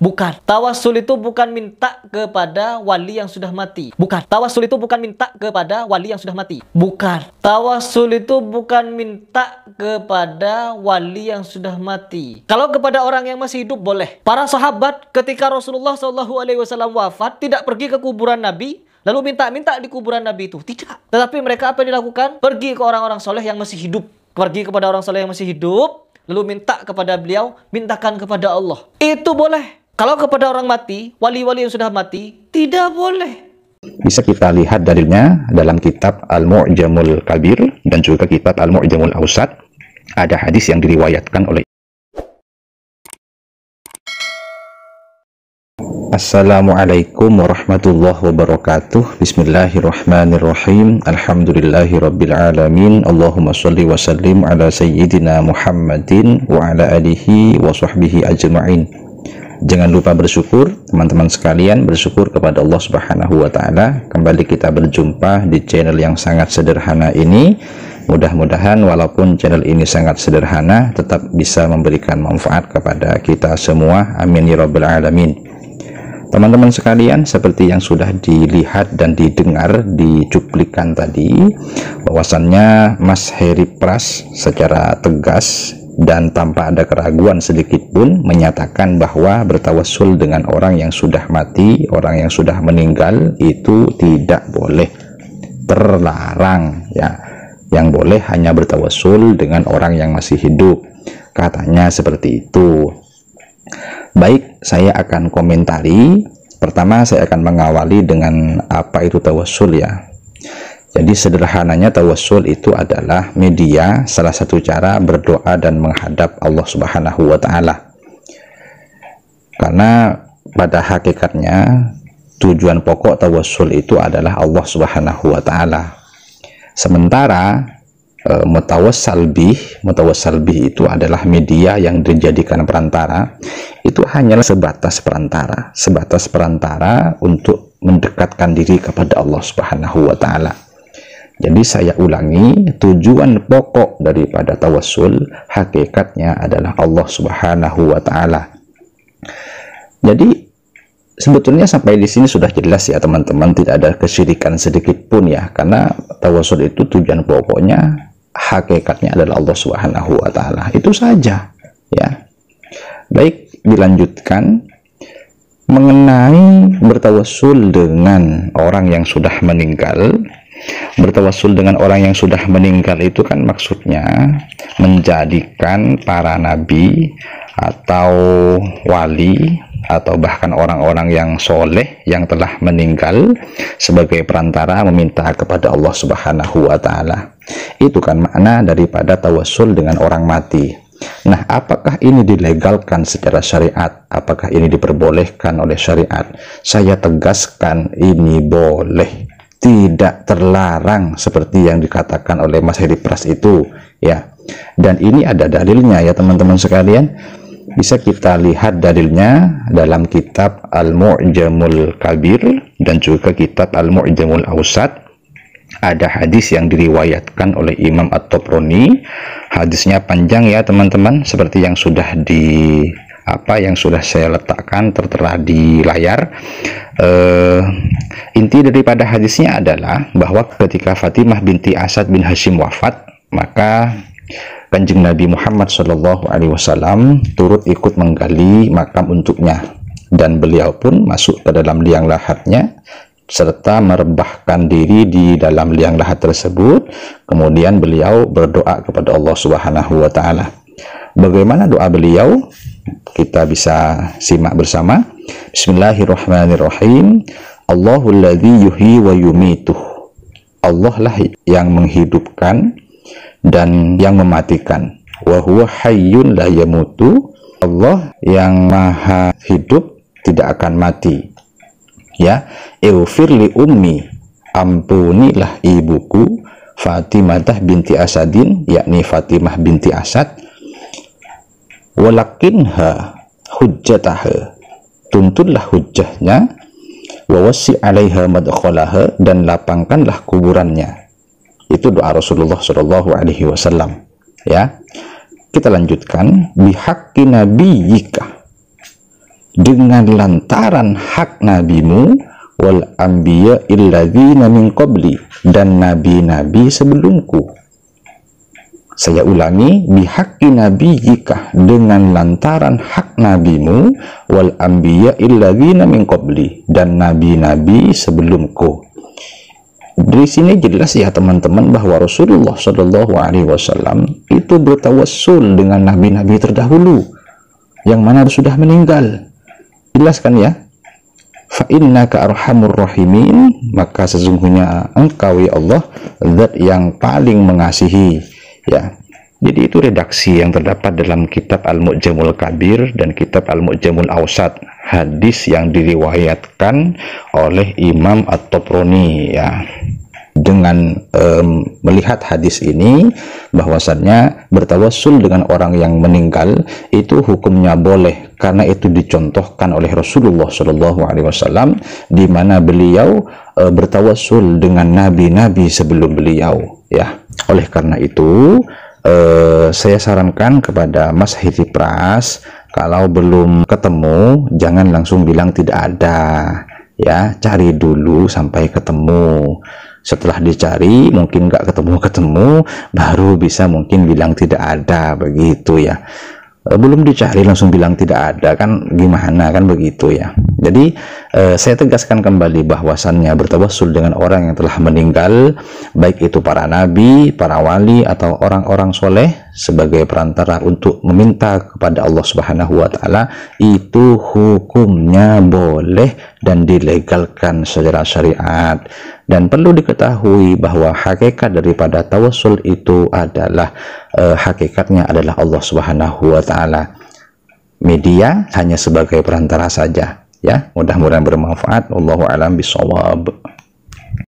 Bukan. Tawasul itu bukan minta kepada wali yang sudah mati. Bukan. Tawasul itu bukan minta kepada wali yang sudah mati. Bukan. Tawasul itu bukan minta kepada wali yang sudah mati. Kalau kepada orang yang masih hidup boleh. Para sahabat ketika Rasulullah SAW wafat tidak pergi ke kuburan Nabi lalu minta-minta di kuburan Nabi itu. Tidak. Tetapi mereka apa yang dilakukan? Pergi ke orang-orang soleh yang masih hidup. Pergi kepada orang soleh yang masih hidup lalu minta kepada beliau, mintakan kepada Allah. Itu boleh. Kalau kepada orang mati, wali-wali yang sudah mati, tidak boleh. Bisa kita lihat dalilnya dalam kitab Al-Mu'jamul Kabir dan juga kitab Al-Mu'jamul Awsat. Ada hadis yang diriwayatkan oleh Assalamualaikum warahmatullahi wabarakatuh. Bismillahirrahmanirrahim. Alhamdulillahirabbil alamin. Allahumma shalli wa sallim ala sayyidina Muhammadin wa ala alihi wa sahbihi ajma'in. Jangan lupa bersyukur, teman-teman sekalian, bersyukur kepada Allah Subhanahu wa taala. Kembali kita berjumpa di channel yang sangat sederhana ini. Mudah-mudahan walaupun channel ini sangat sederhana tetap bisa memberikan manfaat kepada kita semua. Amin ya rabbal alamin. Teman-teman sekalian, seperti yang sudah dilihat dan didengar di cuplikan tadi, bahwasannya Mas Heri Pras secara tegas dan tanpa ada keraguan sedikit pun menyatakan bahwa bertawassul dengan orang yang sudah mati, orang yang sudah meninggal itu tidak boleh, terlarang ya. Yang boleh hanya bertawassul dengan orang yang masih hidup, katanya seperti itu. Baik, saya akan komentari. Pertama, saya akan mengawali dengan apa itu tawassul ya. Jadi sederhananya tawassul itu adalah media, salah satu cara berdoa dan menghadap Allah Subhanahu wa taala. Karena pada hakikatnya tujuan pokok tawassul itu adalah Allah Subhanahu wa taala. Sementara mutawassal bih itu adalah media yang dijadikan perantara. Itu hanyalah sebatas perantara untuk mendekatkan diri kepada Allah Subhanahu wa taala. Jadi saya ulangi, tujuan pokok daripada tawassul hakikatnya adalah Allah Subhanahu wa taala. Jadi sebetulnya sampai di sini sudah jelas ya teman-teman, tidak ada kesyirikan sedikit pun ya, karena tawassul itu tujuan pokoknya hakikatnya adalah Allah Subhanahu wa taala. Itu saja ya. Baik, dilanjutkan mengenai bertawassul dengan orang yang sudah meninggal. Bertawassul dengan orang yang sudah meninggal itu kan maksudnya menjadikan para nabi atau wali atau bahkan orang-orang yang soleh yang telah meninggal sebagai perantara meminta kepada Allah Subhanahu wa taala. Itu kan makna daripada tawassul dengan orang mati. Nah, apakah ini dilegalkan secara syariat? Apakah ini diperbolehkan oleh syariat? Saya tegaskan ini boleh, tidak terlarang seperti yang dikatakan oleh Mas Heri Pras itu ya. Dan ini ada dalilnya ya teman-teman sekalian. Bisa kita lihat dalilnya dalam kitab Al-Mu'jamul Kabir dan juga kitab Al-Mu'jamul Awsat. Ada hadis yang diriwayatkan oleh Imam At-Tabrani. Hadisnya panjang ya teman-teman, seperti yang sudah saya letakkan tertera di layar. Inti daripada hadisnya adalah bahwa ketika Fatimah binti Asad bin Hashim wafat, maka Kanjeng Nabi Muhammad SAW turut ikut menggali makam untuknya, dan beliau pun masuk ke dalam liang lahatnya serta merebahkan diri di dalam liang lahat tersebut. Kemudian beliau berdoa kepada Allah Subhanahu wa taala. Bagaimana doa beliau? Kita bisa simak bersama. Bismillahirrahmanirrahim. Allahul ladzi yuhyi wa yumituh. Allah lah yang menghidupkan dan yang mematikan. Wa huwa hayyun la yamutu. Allah yang maha hidup, tidak akan mati. Ya, ighfir li ummi, ampunilah ibuku Fatimah binti Asadin, yakni Fatimah binti Asad. Walakinha hujjataha, tuntunlah hujjahnya. Wa wasi' 'alaiha madkhalaha, dan lapangkanlah kuburannya. Itu doa Rasulullah Shallallahu alaihi wasallam ya. Kita lanjutkan. Bihaqqi nabiyyika, dengan lantaran hak nabimu, wal anbiya illadzina min qabli, dan nabi-nabi sebelumku. Saya ulangi, bihaqqi nabiyyika, dengan lantaran hak nabimu, wal anbiya illadzina min qabli, dan nabi-nabi sebelumku. Dari sini jelas ya teman-teman bahwa Rasulullah Shallallahu Alaihi Wasallam itu bertawassul dengan nabi-nabi terdahulu yang mana sudah meninggal. Jelas kan ya? Fa innaka arhamur rahimin, maka sesungguhnya engkau ya Allah zat yang paling mengasihi. Ya, jadi itu redaksi yang terdapat dalam kitab Al-Mu'jamul Kabir dan kitab Al-Mu'jamul Awsat, hadis yang diriwayatkan oleh Imam At-Tabrani ya. Dengan melihat hadis ini bahwasannya bertawassul dengan orang yang meninggal itu hukumnya boleh, karena itu dicontohkan oleh Rasulullah Shallallahu Alaihi Wasallam di mana beliau bertawassul dengan nabi-nabi sebelum beliau ya. Oleh karena itu saya sarankan kepada Mas Hidi Pras, kalau belum ketemu jangan langsung bilang tidak ada ya, cari dulu sampai ketemu. Setelah dicari mungkin nggak ketemu baru bisa mungkin bilang tidak ada, begitu ya. Belum dicari langsung bilang tidak ada kan gimana, kan begitu ya. Jadi saya tegaskan kembali bahwasannya bertawassul dengan orang yang telah meninggal, baik itu para nabi, para wali, atau orang-orang soleh sebagai perantara untuk meminta kepada Allah Subhanahu wa Ta'ala, itu hukumnya boleh dan dilegalkan secara syariat. Dan perlu diketahui bahwa hakikat daripada tawassul itu adalah hakikatnya adalah Allah Subhanahu wa Ta'ala. Media hanya sebagai perantara saja ya. Mudah-mudahan bermanfaat. Wallahu a'lam bishawab.